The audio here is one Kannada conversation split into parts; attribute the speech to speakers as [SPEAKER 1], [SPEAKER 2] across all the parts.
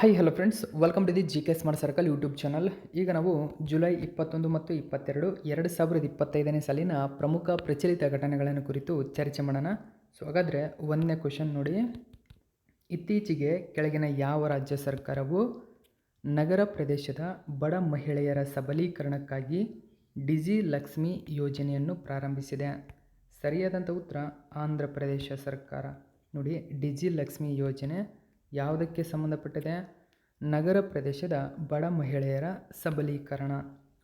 [SPEAKER 1] Hi hello friends, welcome to the G K smart circle YouTube channel. ಈಗ ನಾವು ಜುಲೈ 21 ಮತ್ತು 22 2025ನೇ ಸಾಲಿನ ಪ್ರಮುಖ ಪ್ರಚಲಿತ ಘಟನೆಗಳನ್ನು ಕುರಿತು ಚರ್ಚೆ ಮಾಡೋಣ. ಸೊ ಹಾಗಾದರೆ ಒಂದನೇ ಕ್ವೆಶನ್ ನೋಡಿ. ಇತ್ತೀಚೆಗೆ ಕೆಳಗಿನ ಯಾವ ರಾಜ್ಯ ಸರ್ಕಾರವು ನಗರ ಪ್ರದೇಶದ ಬಡ ಮಹಿಳೆಯರ ಸಬಲೀಕರಣಕ್ಕಾಗಿ ಡಿಜಿ ಲಕ್ಷ್ಮಿ ಯೋಜನೆಯನ್ನು ಪ್ರಾರಂಭಿಸಿದೆ? ಸರಿಯಾದಂಥ ಉತ್ತರ ಆಂಧ್ರ ಪ್ರದೇಶ ಸರ್ಕಾರ. ನೋಡಿ, ಡಿಜಿ ಲಕ್ಷ್ಮಿ ಯೋಜನೆ ಯಾವುದಕ್ಕೆ ಸಂಬಂಧಪಟ್ಟಿದೆ? ನಗರ ಪ್ರದೇಶದ ಬಡ ಮಹಿಳೆಯರ ಸಬಲೀಕರಣ.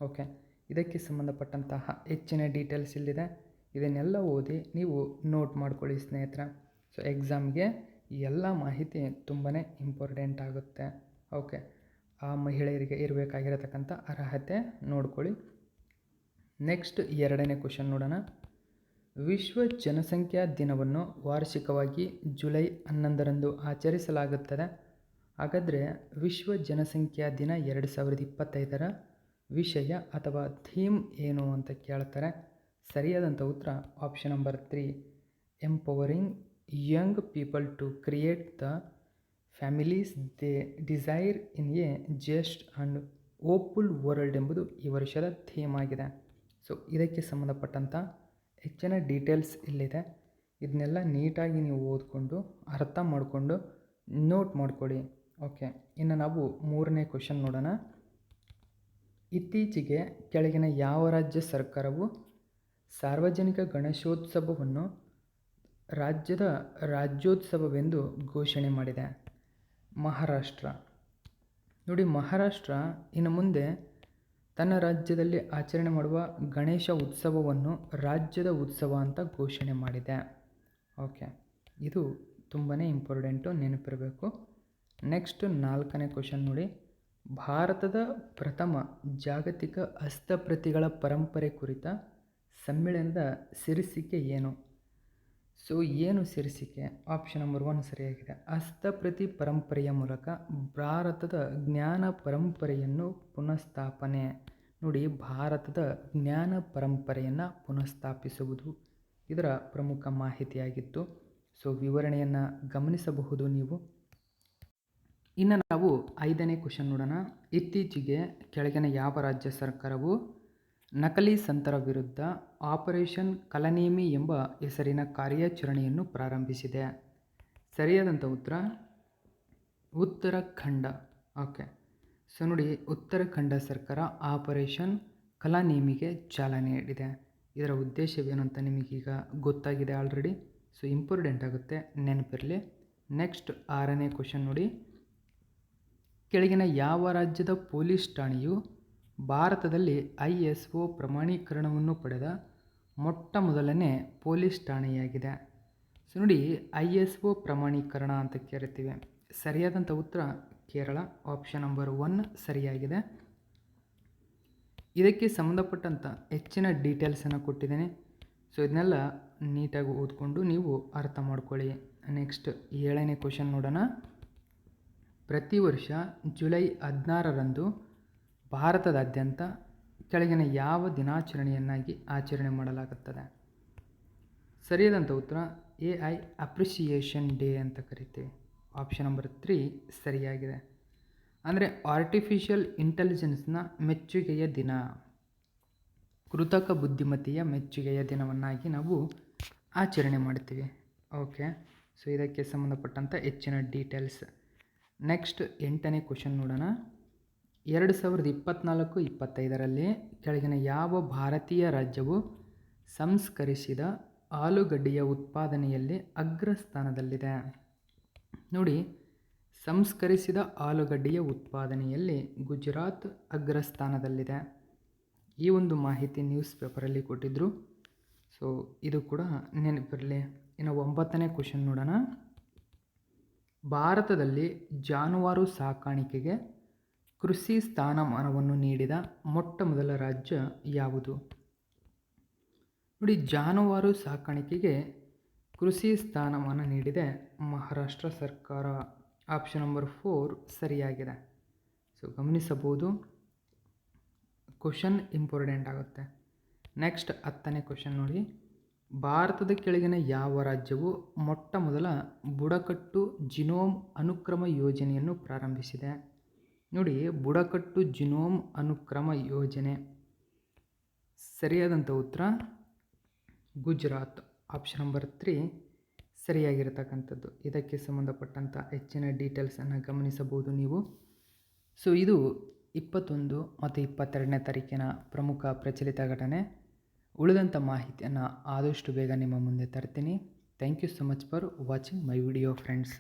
[SPEAKER 1] ಓಕೆ, ಇದಕ್ಕೆ ಸಂಬಂಧಪಟ್ಟಂತಹ ಹೆಚ್ಚಿನ ಡೀಟೇಲ್ಸ್ ಇಲ್ಲಿದೆ. ಇದನ್ನೆಲ್ಲ ಓದಿ ನೀವು ನೋಟ್ ಮಾಡ್ಕೊಳ್ಳಿ ಸ್ನೇಹಿತರೆ. ಸೊ ಎಕ್ಸಾಮ್ಗೆ ಈ ಎಲ್ಲ ಮಾಹಿತಿ ತುಂಬಾ ಇಂಪಾರ್ಟೆಂಟ್ ಆಗುತ್ತೆ. ಓಕೆ, ಆ ಮಹಿಳೆಯರಿಗೆ ಇರಬೇಕಾಗಿರತಕ್ಕಂಥ ಅರ್ಹತೆ ನೋಡ್ಕೊಳ್ಳಿ. ನೆಕ್ಸ್ಟ್ ಎರಡನೇ ಕ್ವೆಶನ್ ನೋಡೋಣ. ವಿಶ್ವ ಜನಸಂಖ್ಯಾ ದಿನವನ್ನು ವಾರ್ಷಿಕವಾಗಿ ಜುಲೈ 11ರಂದು ಆಚರಿಸಲಾಗುತ್ತದೆ. ಹಾಗಾದರೆ ವಿಶ್ವ ಜನಸಂಖ್ಯಾ ದಿನ 2025ರ ವಿಷಯ ಅಥವಾ ಥೀಮ್ ಏನು ಅಂತ ಕೇಳ್ತಾರೆ. ಸರಿಯಾದಂಥ ಉತ್ತರ option number 3, empowering young people to create the families they desire in a just and opulent world ಎಂಬುದು ಈ ವರ್ಷದ ಥೀಮ್ ಆಗಿದೆ. ಸೊ ಇದಕ್ಕೆ ಸಂಬಂಧಪಟ್ಟಂಥ ಹೆಚ್ಚಿನ ಡೀಟೇಲ್ಸ್ ಇಲ್ಲಿದೆ. ಇದನ್ನೆಲ್ಲ ನೀಟಾಗಿ ನೀವು ಓದ್ಕೊಂಡು ಅರ್ಥ ಮಾಡಿಕೊಂಡು ನೋಟ್ ಮಾಡ್ಕೊಳ್ಳಿ. ಓಕೆ, ಇನ್ನು ನಾವು ಮೂರನೇ ಕ್ವೆಶನ್ ನೋಡೋಣ. ಇತ್ತೀಚೆಗೆ ಕೆಳಗಿನ ಯಾವ ರಾಜ್ಯ ಸರ್ಕಾರವು ಸಾರ್ವಜನಿಕ ಗಣೇಶೋತ್ಸವವನ್ನು ರಾಜ್ಯದ ರಾಜ್ಯೋತ್ಸವವೆಂದು ಘೋಷಣೆ ಮಾಡಿದೆ? ಮಹಾರಾಷ್ಟ್ರ. ನೋಡಿ, ಮಹಾರಾಷ್ಟ್ರ ಇನ್ನು ಮುಂದೆ ತನ್ನ ರಾಜ್ಯದಲ್ಲಿ ಆಚರಣೆ ಮಾಡುವ ಗಣೇಶ ಉತ್ಸವವನ್ನು ರಾಜ್ಯದ ಉತ್ಸವ ಅಂತ ಘೋಷಣೆ ಮಾಡಿದೆ. ಓಕೆ, ಇದು ತುಂಬಾ ಇಂಪಾರ್ಟೆಂಟು, ನೆನಪಿರಬೇಕು. ನೆಕ್ಸ್ಟ್ ನಾಲ್ಕನೇ ಕ್ವೆಶನ್ ನೋಡಿ. ಭಾರತದ ಪ್ರಥಮ ಜಾಗತಿಕ ಹಸ್ತಪ್ರತಿಗಳ ಪರಂಪರೆ ಕುರಿತ ಸಮ್ಮೇಳನದ ಶೀರ್ಷಿಕೆ ಏನು? ಸೊ ಏನು ಶೀರ್ಷಿಕೆ? ಆಪ್ಷನ್ ನಂಬರ್ 1 ಸರಿಯಾಗಿದೆ. ಹಸ್ತಪ್ರತಿ ಪರಂಪರೆಯ ಮೂಲಕ ಭಾರತದ ಜ್ಞಾನ ಪರಂಪರೆಯನ್ನು ಪುನಃಸ್ಥಾಪನೆ. ನೋಡಿ, ಭಾರತದ ಜ್ಞಾನ ಪರಂಪರೆಯನ್ನು ಪುನಃಸ್ಥಾಪಿಸುವುದು ಇದರ ಪ್ರಮುಖ ಮಾಹಿತಿಯಾಗಿತ್ತು. ಸೊ ವಿವರಣೆಯನ್ನು ಗಮನಿಸಬಹುದು ನೀವು. ಇನ್ನು ನಾವು ಐದನೇ ಕ್ವೆಶನ್ ನೋಡೋಣ. ಇತ್ತೀಚೆಗೆ ಕೆಳಗಿನ ಯಾವ ರಾಜ್ಯ ಸರ್ಕಾರವು ನಕಲಿ ಸಂತರ ವಿರುದ್ಧ ಆಪರೇಷನ್ ಕಲನೇಮಿ ಎಂಬ ಹೆಸರಿನ ಕಾರ್ಯಾಚರಣೆಯನ್ನು ಪ್ರಾರಂಭಿಸಿದೆ? ಸರಿಯಾದಂಥ ಉತ್ತರ ಉತ್ತರಾಖಂಡ. ಓಕೆ, ಸೊ ನೋಡಿ, ಉತ್ತರಾಖಂಡ ಸರ್ಕಾರ ಆಪರೇಷನ್ ಕಲನೇಮಿಗೆ ಚಾಲನೆ ನೀಡಿದೆ. ಇದರ ಉದ್ದೇಶವೇನು ಅಂತ ನಿಮಗೀಗ ಗೊತ್ತಾಗಿದೆ ಆಲ್ರೆಡಿ. ಸೊ ಇಂಪಾರ್ಟೆಂಟ್ ಆಗುತ್ತೆ, ನೆನಪಿರಲಿ. ನೆಕ್ಸ್ಟ್ ಆರನೇ ಕ್ವೆಶನ್ ನೋಡಿ. ಕೆಳಗಿನ ಯಾವ ರಾಜ್ಯದ ಪೊಲೀಸ್ ಠಾಣೆಯು ಭಾರತದಲ್ಲಿ ISO ಪ್ರಮಾಣೀಕರಣವನ್ನು ಪಡೆದ ಮೊಟ್ಟ ಮೊದಲನೇ ಪೊಲೀಸ್ ಠಾಣೆಯಾಗಿದೆ? ಸೊ ನೋಡಿ, ISO ಪ್ರಮಾಣೀಕರಣ ಅಂತ ಕರಿತೀವಿ. ಸರಿಯಾದಂಥ ಉತ್ತರ ಕೇರಳ. ಆಪ್ಷನ್ ನಂಬರ್ 1 ಸರಿಯಾಗಿದೆ. ಇದಕ್ಕೆ ಸಂಬಂಧಪಟ್ಟಂಥ ಹೆಚ್ಚಿನ ಡೀಟೇಲ್ಸನ್ನು ಕೊಟ್ಟಿದ್ದೇನೆ. ಸೊ ಇದನ್ನೆಲ್ಲ ನೀಟಾಗಿ ಓದ್ಕೊಂಡು ನೀವು ಅರ್ಥ ಮಾಡ್ಕೊಳ್ಳಿ. ನೆಕ್ಸ್ಟ್ ಏಳನೇ ಕ್ವೆಶನ್ ನೋಡೋಣ. ಪ್ರತಿ ವರ್ಷ ಜುಲೈ 16ರಂದು ಭಾರತದಾದ್ಯಂತ ಕೆಳಗಿನ ಯಾವ ದಿನಾಚರಣೆಯನ್ನಾಗಿ ಆಚರಣೆ ಮಾಡಲಾಗುತ್ತದೆ? ಸರಿಯಾದಂಥ ಉತ್ತರ AI ಅಪ್ರಿಸಿಯೇಷನ್ ಡೇ ಅಂತ ಕರಿತೀವಿ. ಆಪ್ಷನ್ ನಂಬರ್ 3 ಸರಿಯಾಗಿದೆ. ಅಂದರೆ ಆರ್ಟಿಫಿಷಿಯಲ್ ಇಂಟೆಲಿಜೆನ್ಸ್ನ ಮೆಚ್ಚುಗೆಯ ದಿನ, ಕೃತಕ ಬುದ್ಧಿಮತ್ತೆಯ ಮೆಚ್ಚುಗೆಯ ದಿನವನ್ನಾಗಿ ನಾವು ಆಚರಣೆ ಮಾಡ್ತೀವಿ. ಓಕೆ, ಸೊ ಇದಕ್ಕೆ ಸಂಬಂಧಪಟ್ಟಂಥ ಹೆಚ್ಚಿನ ಡೀಟೇಲ್ಸ್. ನೆಕ್ಸ್ಟ್ ಎಂಟನೇ ಕ್ವೆಶನ್ ನೋಡೋಣ. 2024-25ರಲ್ಲಿ ಕೆಳಗಿನ ಯಾವ ಭಾರತೀಯ ರಾಜ್ಯವು ಸಂಸ್ಕರಿಸಿದ ಆಲೂಗಡ್ಡೆಯ ಉತ್ಪಾದನೆಯಲ್ಲಿ ಅಗ್ರಸ್ಥಾನದಲ್ಲಿದೆ? ನೋಡಿ, ಸಂಸ್ಕರಿಸಿದ ಆಲೂಗಡ್ಡೆಯ ಉತ್ಪಾದನೆಯಲ್ಲಿ ಗುಜರಾತ್ ಅಗ್ರಸ್ಥಾನದಲ್ಲಿದೆ. ಈ ಒಂದು ಮಾಹಿತಿ ನ್ಯೂಸ್ ಪೇಪರಲ್ಲಿ ಕೊಟ್ಟಿದ್ದರು. ಸೊ ಇದು ಕೂಡ ನೆನಪಿರಲಿ. ಇನ್ನು 9ನೇ ಕ್ವೆಶನ್ ನೋಡೋಣ. ಭಾರತದಲ್ಲಿ ಜಾನುವಾರು ಸಾಕಾಣಿಕೆಗೆ ಕೃಷಿ ಸ್ಥಾನಮಾನವನ್ನು ನೀಡಿದ ಮೊಟ್ಟ ಮೊದಲ ರಾಜ್ಯ ಯಾವುದು? ನೋಡಿ, ಜಾನುವಾರು ಸಾಕಾಣಿಕೆಗೆ ಕೃಷಿ ಸ್ಥಾನಮಾನ ನೀಡಿದೆ ಮಹಾರಾಷ್ಟ್ರ ಸರ್ಕಾರ. ಆಪ್ಷನ್ ನಂಬರ್ 4 ಸರಿಯಾಗಿದೆ. ಸೊ ಗಮನಿಸಬಹುದು, ಕ್ವೆಶನ್ ಇಂಪಾರ್ಟೆಂಟ್ ಆಗುತ್ತೆ. ನೆಕ್ಸ್ಟ್ 10ನೇ ಕ್ವೆಶನ್ ನೋಡಿ. ಭಾರತದ ಕೆಳಗಿನ ಯಾವ ರಾಜ್ಯವು ಮೊಟ್ಟ ಮೊದಲ ಬುಡಕಟ್ಟು ಜಿನೋಮ್ ಅನುಕ್ರಮ ಯೋಜನೆಯನ್ನು ಪ್ರಾರಂಭಿಸಿದೆ? ನೋಡಿ, ಬುಡಕಟ್ಟು ಜಿನೋಮ್ ಅನುಕ್ರಮ ಯೋಜನೆ ಸರಿಯಾದಂಥ ಉತ್ತರ ಗುಜರಾತ್. Option number 3 ಸರಿಯಾಗಿರತಕ್ಕಂಥದ್ದು. ಇದಕ್ಕೆ ಸಂಬಂಧಪಟ್ಟಂಥ ಹೆಚ್ಚಿನ ಡೀಟೇಲ್ಸನ್ನು ಗಮನಿಸಬಹುದು ನೀವು. ಸೊ ಇದು 21 ಮತ್ತು 22ನೇ ತಾರೀಕಿನ ಪ್ರಮುಖ ಪ್ರಚಲಿತ ಘಟನೆ. ಉಳಿದಂಥ ಮಾಹಿತಿಯನ್ನು ಆದಷ್ಟು ಬೇಗ ನಿಮ್ಮ ಮುಂದೆ ತರ್ತೀನಿ. Thank you so much for watching my video friends.